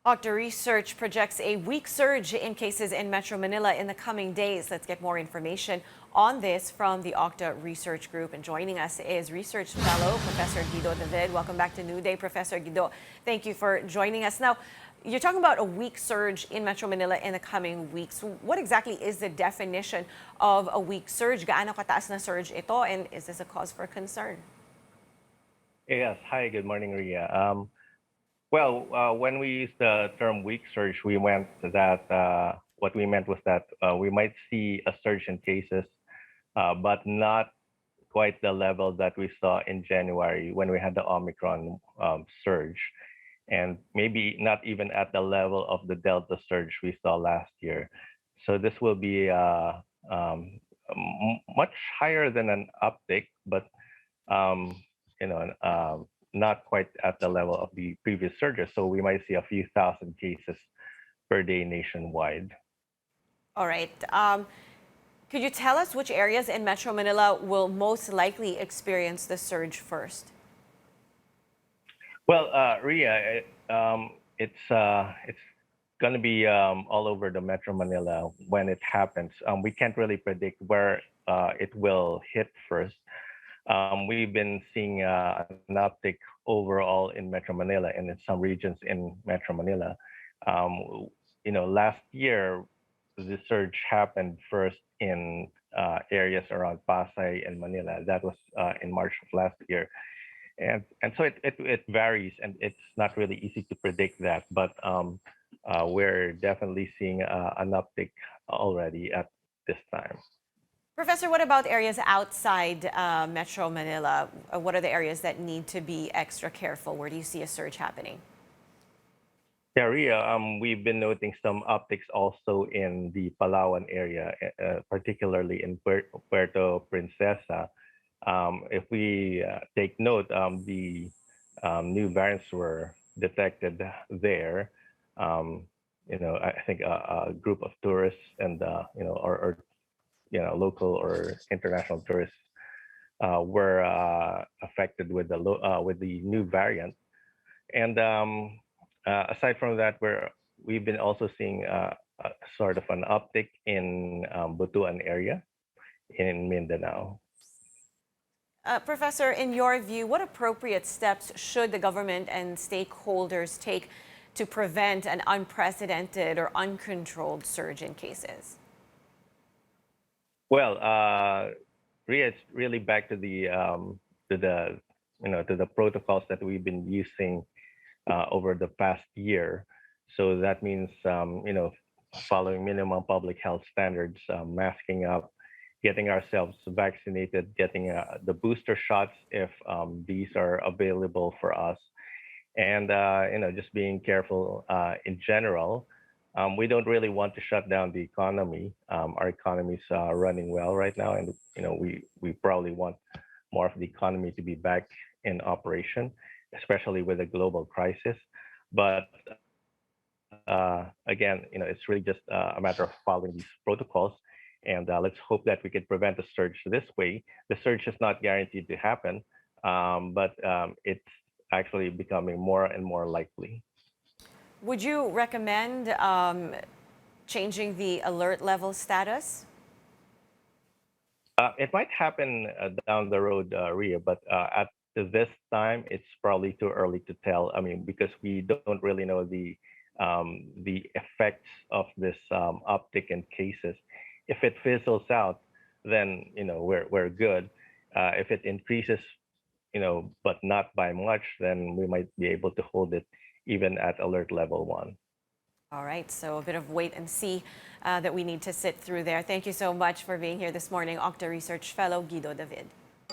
OCTA Research projects a weak surge in cases in Metro Manila in the coming days. Let's get more information on this from the OCTA Research Group. And joining us is Research Fellow Professor Guido David. Welcome back to New Day, Professor Guido. Thank you for joining us. Now, you're talking about a weak surge in Metro Manila in the coming weeks. What exactly is the definition of a weak surge? Gaano kataas na surge ito, and is this a cause for concern? Yes. Hi, good morning, Ria. When we used the term weak surge, what we meant was that we might see a surge in cases, but not quite the level that we saw in January when we had the Omicron surge, and maybe not even at the level of the Delta surge we saw last year. So this will be much higher than an uptick, but um, not quite at the level of the previous surges. So we might see a few thousand cases per day nationwide. All right. Could you tell us which areas in Metro Manila will most likely experience the surge first? Well, Ria, it's going to be all over the Metro Manila when it happens. We can't really predict where it will hit first. We've been seeing an uptick overall in Metro Manila and in some regions in Metro Manila. Last year, the surge happened first in areas around Pasay and Manila. That was in March of last year. And so it varies, and it's not really easy to predict that. But we're definitely seeing an uptick already at this time. Professor, what about areas outside Metro Manila? What are the areas that need to be extra careful? Where do you see a surge happening? Yeah, Ria, we've been noting some upticks also in the Palawan area, particularly in Puerto Princesa. If we take note, the new variants were detected there. I think a group of tourists and or local or international tourists were affected with the new variant. And aside from that, we've been also seeing a sort of an uptick in Butuan area in Mindanao. Professor, in your view, what appropriate steps should the government and stakeholders take to prevent an unprecedented or uncontrolled surge in cases? Well, Ria, it's really back to the protocols that we've been using over the past year. So that means following minimum public health standards, masking up, getting ourselves vaccinated, getting the booster shots if these are available for us, and just being careful in general. We don't really want to shut down the economy. Our economy is running well right now, and we probably want more of the economy to be back in operation, especially with the global crisis. But again, it's really just a matter of following these protocols, and let's hope that we can prevent a surge this way. The surge is not guaranteed to happen, but it's actually becoming more and more likely. Would you recommend changing the alert level status? It might happen down the road, Ria, but at this time, it's probably too early to tell. I mean, because we don't really know the effects of this uptick in cases. If it fizzles out, then we're good. If it increases, but not by much, then we might be able to hold it even at alert level 1. All right, so a bit of wait and see that we need to sit through there. Thank you so much for being here this morning, OCTA Research Fellow Guido David.